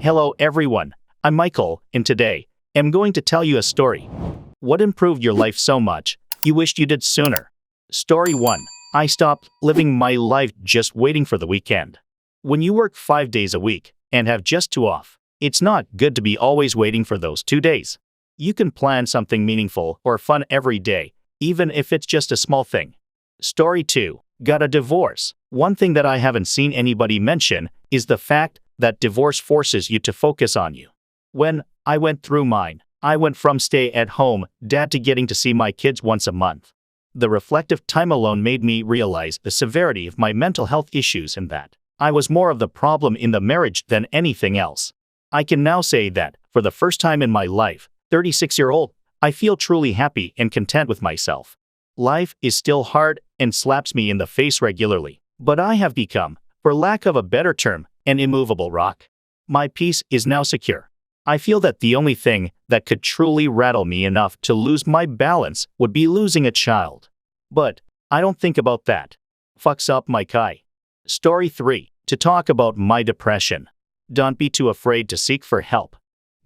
Hello everyone, I'm Michael, and today, I'm going to tell you a story. What improved your life so much, you wished you did sooner? Story 1. I stopped living my life just waiting for the weekend. When you work 5 days a week and have just 2 off, it's not good to be always waiting for those 2 days. You can plan something meaningful or fun every day, even if it's just a small thing. Story 2. Got a divorce. One thing that I haven't seen anybody mention is the fact that divorce forces you to focus on you. When I went through mine, I went from stay-at-home dad to getting to see my kids once a month. The reflective time alone made me realize the severity of my mental health issues and that I was more of the problem in the marriage than anything else. I can now say that, for the first time in my life, 36-year-old, I feel truly happy and content with myself. Life is still hard and slaps me in the face regularly, but I have become, for lack of a better term, an immovable rock. My peace is now secure. I feel that the only thing that could truly rattle me enough to lose my balance would be losing a child. But I don't think about that. Fucks up my Kai. Story 3. To talk about my depression. Don't be too afraid to seek for help.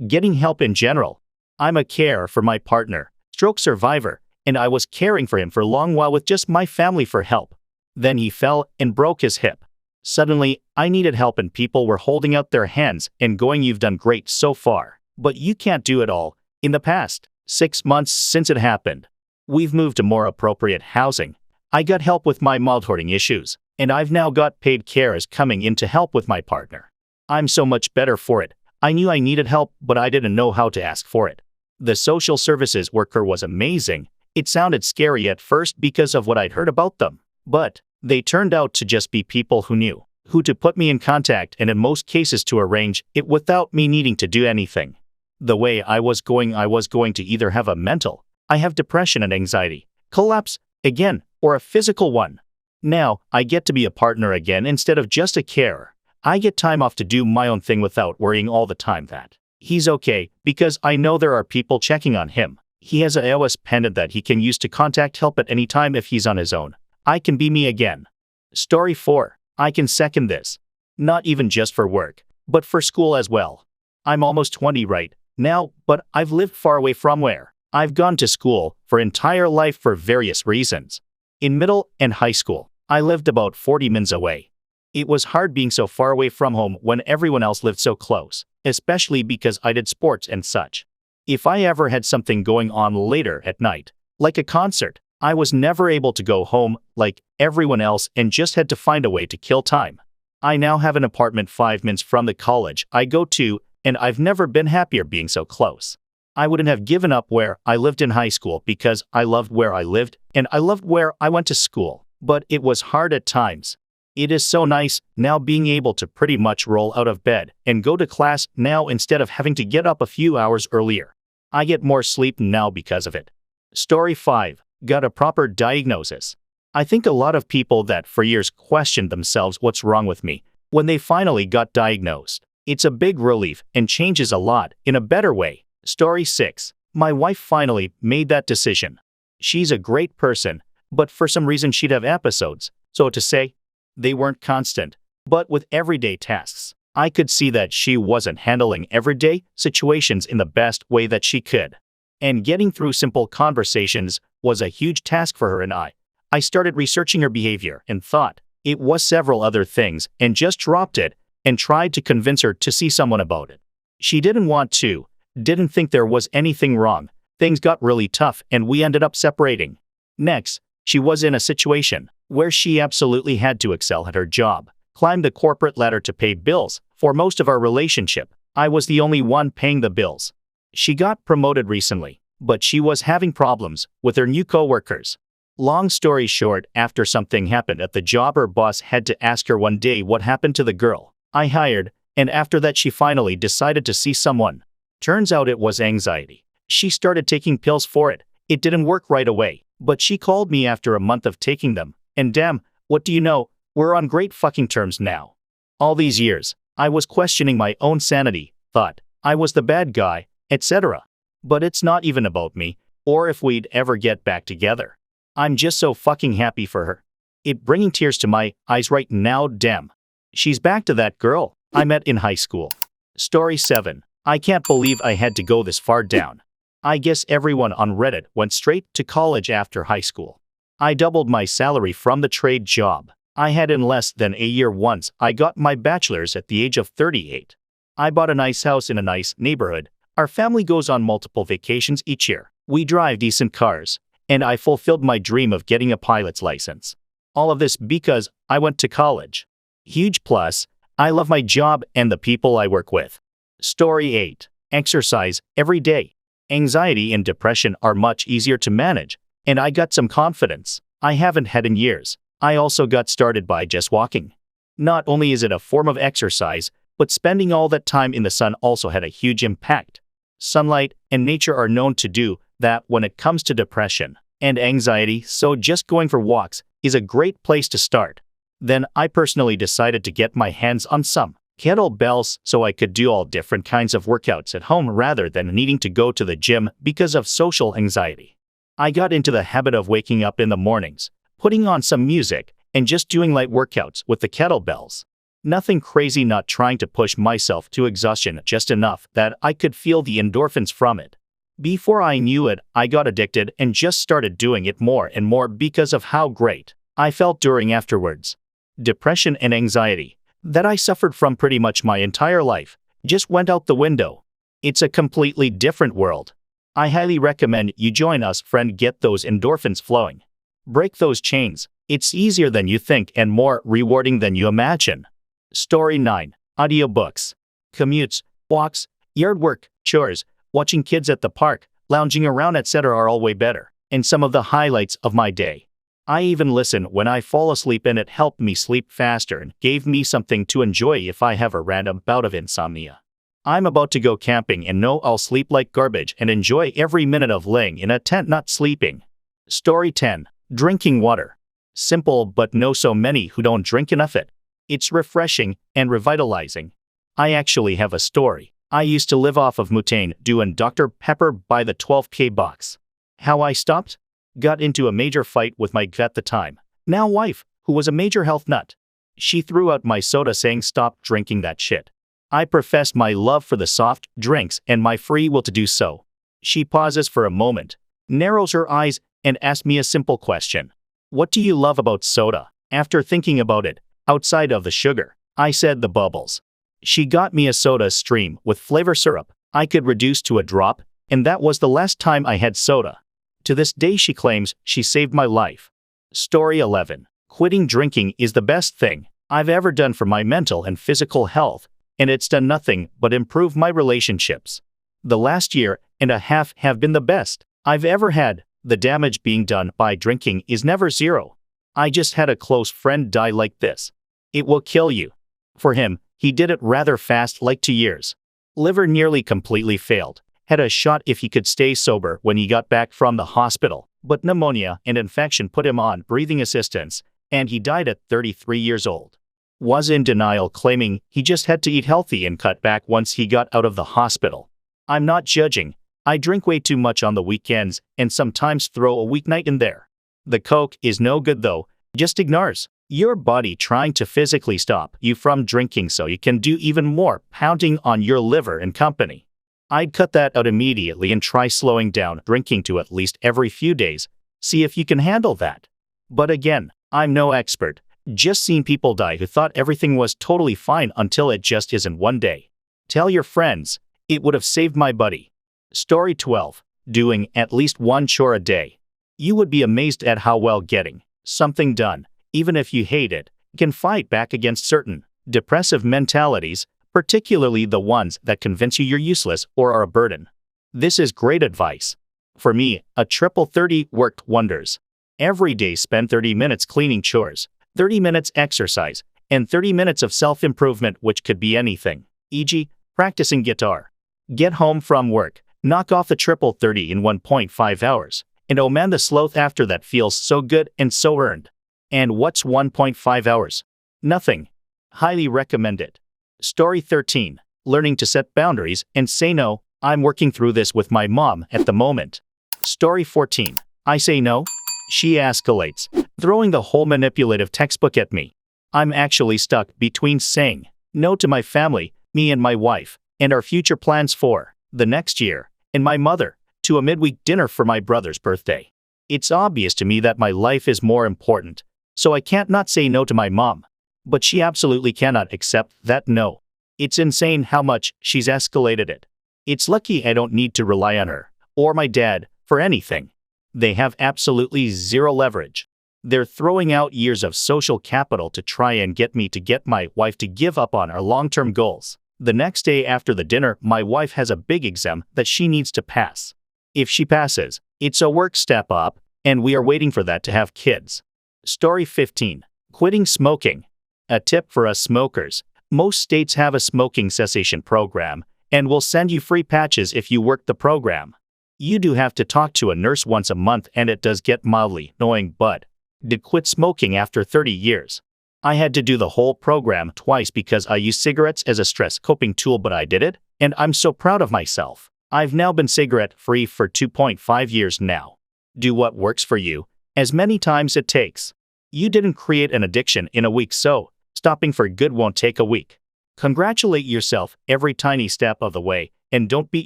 Getting help in general. I'm a carer for my partner, stroke survivor, and I was caring for him for a long while with just my family for help. Then he fell and broke his hip. Suddenly, I needed help and people were holding out their hands and going, "You've done great so far, but you can't do it all." In the past 6 months since it happened, we've moved to more appropriate housing. I got help with my mild hoarding issues, and I've now got paid carers coming in to help with my partner. I'm so much better for it. I knew I needed help, but I didn't know how to ask for it. The social services worker was amazing. It sounded scary at first because of what I'd heard about them, but they turned out to just be people who knew who to put me in contact and in most cases to arrange it without me needing to do anything. The way I was going to either have a mental, I have depression and anxiety, collapse again, or a physical one. Now, I get to be a partner again instead of just a carer. I get time off to do my own thing without worrying all the time that he's okay, because I know there are people checking on him. He has a iOS pendant that he can use to contact help at any time if he's on his own. I can be me again. Story 4. I can second this. Not even just for work, but for school as well. I'm almost 20 right now, but I've lived far away from where I've gone to school for entire life for various reasons. In middle and high school, I lived about 40 minutes away. It was hard being so far away from home when everyone else lived so close, especially because I did sports and such. If I ever had something going on later at night, like a concert, I was never able to go home like everyone else and just had to find a way to kill time. I now have an apartment 5 minutes from the college I go to, and I've never been happier being so close. I wouldn't have given up where I lived in high school because I loved where I lived and I loved where I went to school, but it was hard at times. It is so nice now being able to pretty much roll out of bed and go to class now instead of having to get up a few hours earlier. I get more sleep now because of it. Story 5. Got a proper diagnosis. I think a lot of people that for years questioned themselves what's wrong with me, when they finally got diagnosed, it's a big relief and changes a lot in a better way. Story 6. My wife finally made that decision. She's a great person, but for some reason she'd have episodes, so to say. They weren't constant, but with everyday tasks, I could see that she wasn't handling everyday situations in the best way that she could. And getting through simple conversations was a huge task for her and I. I started researching her behavior and thought it was several other things and just dropped it and tried to convince her to see someone about it. She didn't want to, didn't think there was anything wrong. Things got really tough and we ended up separating. Next, she was in a situation where she absolutely had to excel at her job, climb the corporate ladder to pay bills. For most of our relationship, I was the only one paying the bills. She got promoted recently, but she was having problems with her new coworkers. Long story short, after something happened at the job, her boss had to ask her one day what happened to the girl I hired, and after that she finally decided to see someone. Turns out it was anxiety. She started taking pills for it. It didn't work right away, but she called me after a month of taking them, and damn, what do you know, we're on great fucking terms now. All these years, I was questioning my own sanity, thought I was the bad guy, etc. But it's not even about me, or if we'd ever get back together. I'm just so fucking happy for her. It bringing tears to my eyes right now, damn. She's back to that girl I met in high school. Story 7. I can't believe I had to go this far down. I guess everyone on Reddit went straight to college after high school. I doubled my salary from the trade job I had in less than a year once I got my bachelor's at the age of 38. I bought a nice house in a nice neighborhood. Our family goes on multiple vacations each year. We drive decent cars. And I fulfilled my dream of getting a pilot's license. All of this because I went to college. Huge plus, I love my job and the people I work with. Story 8. Exercise every day. Anxiety and depression are much easier to manage, and I got some confidence I haven't had in years. I also got started by just walking. Not only is it a form of exercise, but spending all that time in the sun also had a huge impact. Sunlight and nature are known to do that when it comes to depression and anxiety, so just going for walks is a great place to start. Then I personally decided to get my hands on some kettlebells so I could do all different kinds of workouts at home rather than needing to go to the gym because of social anxiety. I got into the habit of waking up in the mornings, putting on some music, and just doing light workouts with the kettlebells. Nothing crazy, not trying to push myself to exhaustion, just enough that I could feel the endorphins from it. Before I knew it, I got addicted and just started doing it more and more because of how great I felt during afterwards. Depression and anxiety that I suffered from pretty much my entire life just went out the window. It's a completely different world. I highly recommend you join us, friend. Get those endorphins flowing. Break those chains. It's easier than you think and more rewarding than you imagine. Story 9. Audiobooks. Commutes, walks, yard work, chores, watching kids at the park, lounging around, etc. are all way better, and some of the highlights of my day. I even listen when I fall asleep, and it helped me sleep faster and gave me something to enjoy if I have a random bout of insomnia. I'm about to go camping and know I'll sleep like garbage and enjoy every minute of laying in a tent not sleeping. Story 10. Drinking water. Simple, but know so many who don't drink enough it. It's refreshing and revitalizing. I actually have a story. I used to live off of Mountain Dew and Dr. Pepper by the 12K box. How I stopped? Got into a major fight with my at the time, now wife, who was a major health nut. She threw out my soda saying stop drinking that shit. I professed my love for the soft drinks and my free will to do so. She pauses for a moment, narrows her eyes, and asks me a simple question. What do you love about soda? After thinking about it, outside of the sugar, I said the bubbles. She got me a soda stream with flavor syrup I could reduce to a drop, and that was the last time I had soda. To this day she claims she saved my life. Story 11. Quitting drinking is the best thing I've ever done for my mental and physical health, and it's done nothing but improve my relationships. The last year and a half have been the best I've ever had. The damage being done by drinking is never zero. I just had a close friend die like this. It will kill you. For him, he did it rather fast, like 2 years. Liver nearly completely failed. Had a shot if he could stay sober when he got back from the hospital, but pneumonia and infection put him on breathing assistance, and he died at 33 years old. Was in denial, claiming he just had to eat healthy and cut back once he got out of the hospital. I'm not judging. I drink way too much on the weekends and sometimes throw a weeknight in there. The coke is no good though, just ignores your body trying to physically stop you from drinking so you can do even more pounding on your liver and company. I'd cut that out immediately and try slowing down drinking to at least every few days. See if you can handle that. But again, I'm no expert. Just seen people die who thought everything was totally fine until it just isn't one day. Tell your friends. It would have saved my buddy. Story 12. Doing at least one chore a day. You would be amazed at how well getting something done, even if you hate it, can fight back against certain depressive mentalities, particularly the ones that convince you you're useless or are a burden. This is great advice. For me, a triple 30 worked wonders. Every day spend 30 minutes cleaning chores, 30 minutes exercise, and 30 minutes of self-improvement, which could be anything, e.g., practicing guitar. Get home from work, knock off the triple 30 in 1.5 hours, and oh man, the sloth after that feels so good and so earned. And what's 1.5 hours? Nothing. Highly recommend it. Story 13. Learning to set boundaries and say no. I'm working through this with my mom at the moment. Story 14. I say no. She escalates, throwing the whole manipulative textbook at me. I'm actually stuck between saying no to my family, me and my wife, and our future plans for the next year, and my mother, to a midweek dinner for my brother's birthday. It's obvious to me that my life is more important, so I can't not say no to my mom. But she absolutely cannot accept that no. It's insane how much she's escalated it. It's lucky I don't need to rely on her, or my dad, for anything. They have absolutely zero leverage. They're throwing out years of social capital to try and get me to get my wife to give up on our long-term goals. The next day after the dinner, my wife has a big exam that she needs to pass. If she passes, it's a work step up, and we are waiting for that to have kids. Story 15. Quitting smoking. A tip for us smokers. Most states have a smoking cessation program, and will send you free patches if you work the program. You do have to talk to a nurse once a month, and it does get mildly annoying, but did quit smoking after 30 years. I had to do the whole program twice because I used cigarettes as a stress coping tool, but I did it, and I'm so proud of myself. I've now been cigarette-free for 2.5 years now. Do what works for you, as many times it takes. You didn't create an addiction in a week, so stopping for good won't take a week. Congratulate yourself every tiny step of the way, and don't beat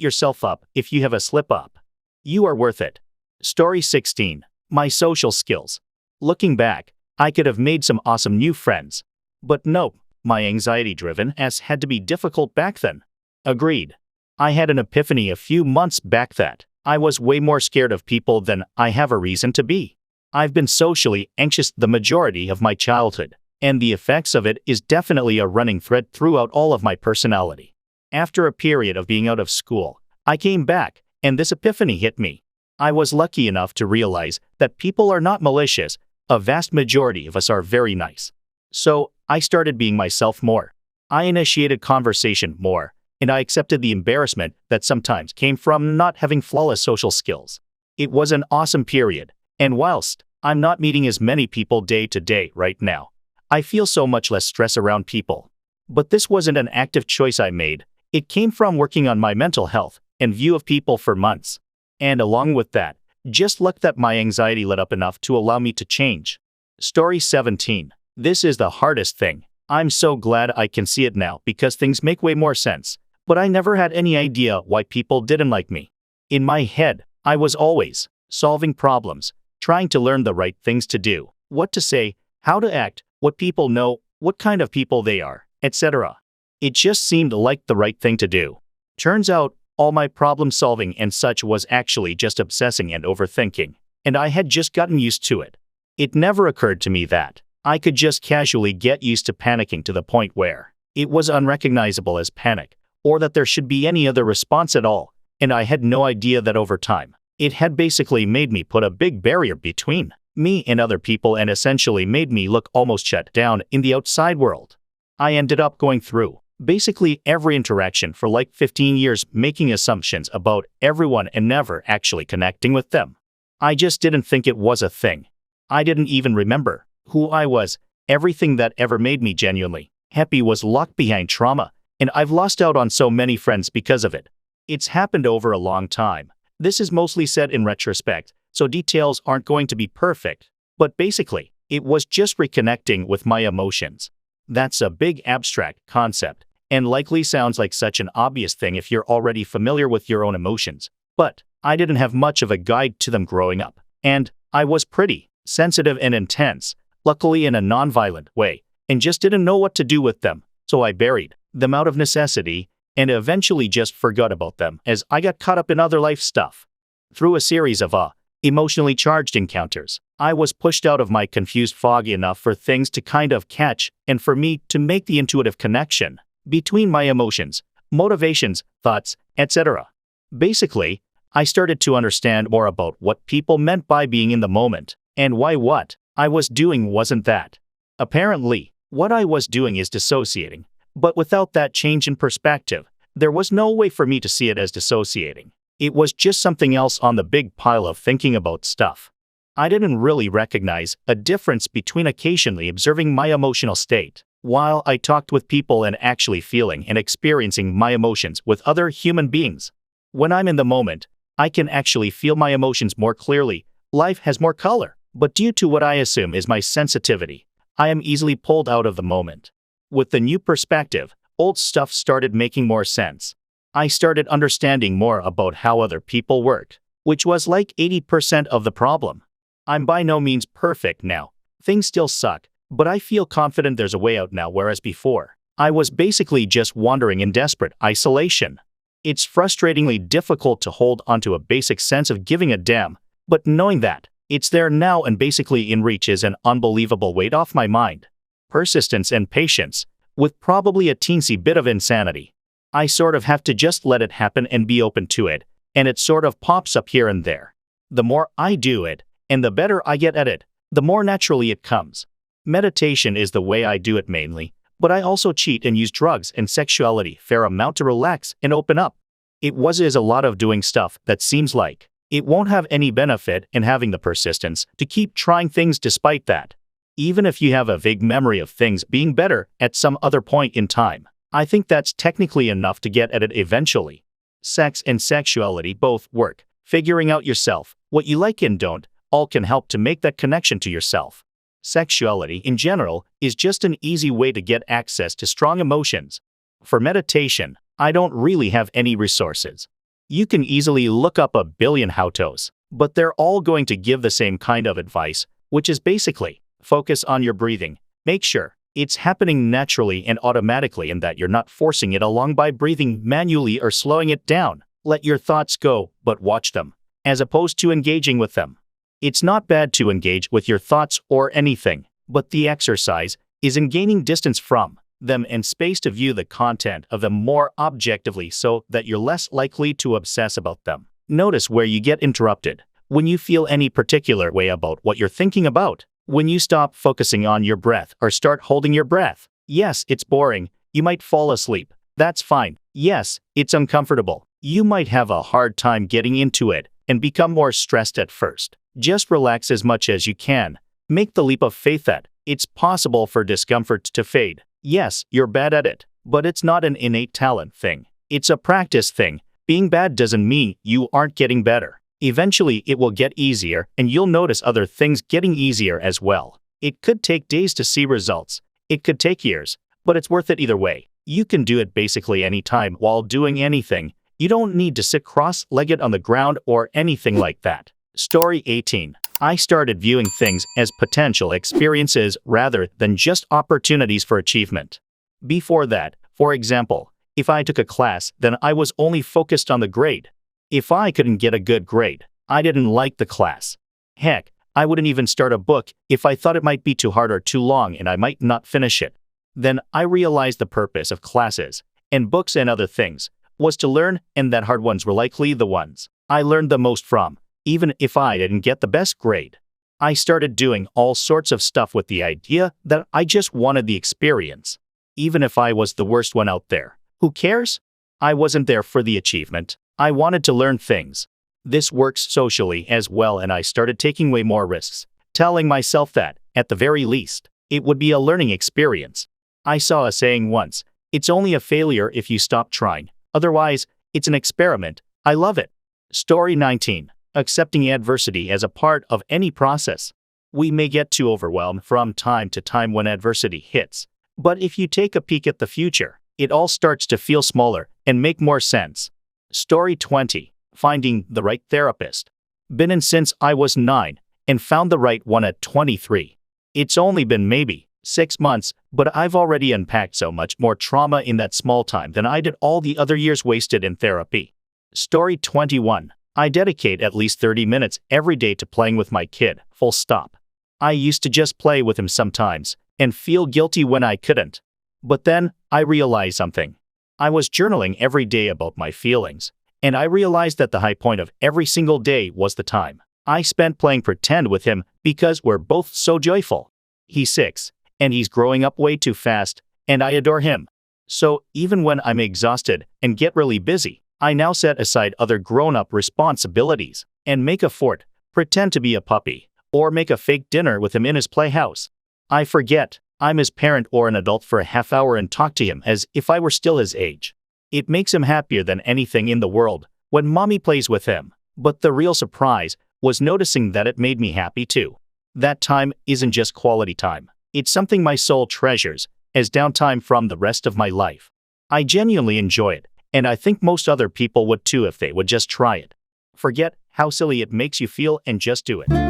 yourself up if you have a slip-up. You are worth it. Story 16. My social skills. Looking back, I could have made some awesome new friends. But nope, my anxiety-driven ass had to be difficult back then. Agreed. I had an epiphany a few months back that I was way more scared of people than I have a reason to be. I've been socially anxious the majority of my childhood, and the effects of it is definitely a running thread throughout all of my personality. After a period of being out of school, I came back, and this epiphany hit me. I was lucky enough to realize that people are not malicious. A vast majority of us are very nice. So, I started being myself more. I initiated conversation more, and I accepted the embarrassment that sometimes came from not having flawless social skills. It was an awesome period, and whilst I'm not meeting as many people day to day right now, I feel so much less stress around people. But this wasn't an active choice I made. It came from working on my mental health and view of people for months. And along with that, just luck that my anxiety let up enough to allow me to change. Story 17. This is the hardest thing. I'm so glad I can see it now because things make way more sense. But I never had any idea why people didn't like me. In my head, I was always solving problems, trying to learn the right things to do, what to say, how to act, what people know, what kind of people they are, etc. It just seemed like the right thing to do. Turns out, all my problem solving and such was actually just obsessing and overthinking, and I had just gotten used to it. It never occurred to me that I could just casually get used to panicking to the point where it was unrecognizable as panic, or that there should be any other response at all, and I had no idea that over time, it had basically made me put a big barrier between me and other people and essentially made me look almost shut down in the outside world. I ended up going through basically every interaction for like 15 years, making assumptions about everyone and never actually connecting with them. I just didn't think it was a thing. I didn't even remember who I was. Everything that ever made me genuinely happy was locked behind trauma, and I've lost out on so many friends because of it. It's happened over a long time. This is mostly said in retrospect, so details aren't going to be perfect. But basically, it was just reconnecting with my emotions. That's a big abstract concept, and likely sounds like such an obvious thing if you're already familiar with your own emotions. But I didn't have much of a guide to them growing up, and I was pretty sensitive and intense, luckily in a non-violent way, and just didn't know what to do with them, so I buried them out of necessity, and eventually just forgot about them as I got caught up in other life stuff. Through a series of emotionally charged encounters, I was pushed out of my confused fog enough for things to kind of catch and for me to make the intuitive connection between my emotions, motivations, thoughts, etc. Basically, I started to understand more about what people meant by being in the moment and why what I was doing wasn't that. Apparently, what I was doing is dissociating, but without that change in perspective, there was no way for me to see it as dissociating. It was just something else on the big pile of thinking about stuff. I didn't really recognize a difference between occasionally observing my emotional state while I talked with people and actually feeling and experiencing my emotions with other human beings. When I'm in the moment, I can actually feel my emotions more clearly. Life has more color, but due to what I assume is my sensitivity, I am easily pulled out of the moment. With the new perspective, old stuff started making more sense. I started understanding more about how other people work, which was like 80% of the problem. I'm by no means perfect now. Things still suck, but I feel confident there's a way out now, whereas before, I was basically just wandering in desperate isolation. It's frustratingly difficult to hold onto a basic sense of giving a damn, but knowing that it's there now and basically in reach is an unbelievable weight off my mind. Persistence and patience, with probably a teensy bit of insanity. I sort of have to just let it happen and be open to it, and it sort of pops up here and there. The more I do it, and the better I get at it, the more naturally it comes. Meditation is the way I do it mainly, but I also cheat and use drugs and sexuality fair amount to relax and open up. It is a lot of doing stuff that seems like it won't have any benefit and having the persistence to keep trying things despite that. Even if you have a vague memory of things being better at some other point in time, I think that's technically enough to get at it eventually. Sex and sexuality both work. Figuring out yourself, what you like and don't, all can help to make that connection to yourself. Sexuality, in general, is just an easy way to get access to strong emotions. For meditation, I don't really have any resources. You can easily look up a billion how-tos, but they're all going to give the same kind of advice, which is basically, focus on your breathing. Make sure it's happening naturally and automatically and that you're not forcing it along by breathing manually or slowing it down. Let your thoughts go, but watch them, as opposed to engaging with them. It's not bad to engage with your thoughts or anything, but the exercise is in gaining distance from them and space to view the content of them more objectively so that you're less likely to obsess about them. Notice where you get interrupted, when you feel any particular way about what you're thinking about, when you stop focusing on your breath or start holding your breath. Yes, it's boring. You might fall asleep. That's fine. Yes, it's uncomfortable. You might have a hard time getting into it and become more stressed at first. Just relax as much as you can. Make the leap of faith that it's possible for discomfort to fade. Yes, you're bad at it, but it's not an innate talent thing. It's a practice thing. Being bad doesn't mean you aren't getting better. Eventually, it will get easier, and you'll notice other things getting easier as well. It could take days to see results. It could take years, but it's worth it either way. You can do it basically anytime while doing anything. You don't need to sit cross-legged on the ground or anything like that. Story 18. I started viewing things as potential experiences rather than just opportunities for achievement. Before that, for example, if I took a class, then I was only focused on the grade. If I couldn't get a good grade, I didn't like the class. Heck, I wouldn't even start a book if I thought it might be too hard or too long and I might not finish it. Then I realized the purpose of classes, and books and other things, was to learn, and that hard ones were likely the ones I learned the most from, even if I didn't get the best grade. I started doing all sorts of stuff with the idea that I just wanted the experience. Even if I was the worst one out there, who cares? I wasn't there for the achievement. I wanted to learn things. This works socially as well, and I started taking way more risks, telling myself that, at the very least, it would be a learning experience. I saw a saying once, it's only a failure if you stop trying. Otherwise, it's an experiment. I love it. Story 19. Accepting adversity as a part of any process. We may get too overwhelmed from time to time when adversity hits, but if you take a peek at the future, it all starts to feel smaller and make more sense. Story 20. Finding the right therapist. Been in since I was 9 and found the right one at 23. It's only been maybe 6 months, but I've already unpacked so much more trauma in that small time than I did all the other years wasted in therapy. Story 21. I dedicate at least 30 minutes every day to playing with my kid, full stop. I used to just play with him sometimes and feel guilty when I couldn't. But then I realized something. I was journaling every day about my feelings, and I realized that the high point of every single day was the time I spent playing pretend with him because we're both so joyful. He's 6, and he's growing up way too fast, and I adore him. So even when I'm exhausted and get really busy, I now set aside other grown-up responsibilities and make a fort, pretend to be a puppy, or make a fake dinner with him in his playhouse. I forget I'm his parent or an adult for a half hour and talk to him as if I were still his age. It makes him happier than anything in the world when mommy plays with him. But the real surprise was noticing that it made me happy too. That time isn't just quality time. It's something my soul treasures as downtime from the rest of my life. I genuinely enjoy it, And I think most other people would too if they would just try it. Forget how silly it makes you feel and just do it.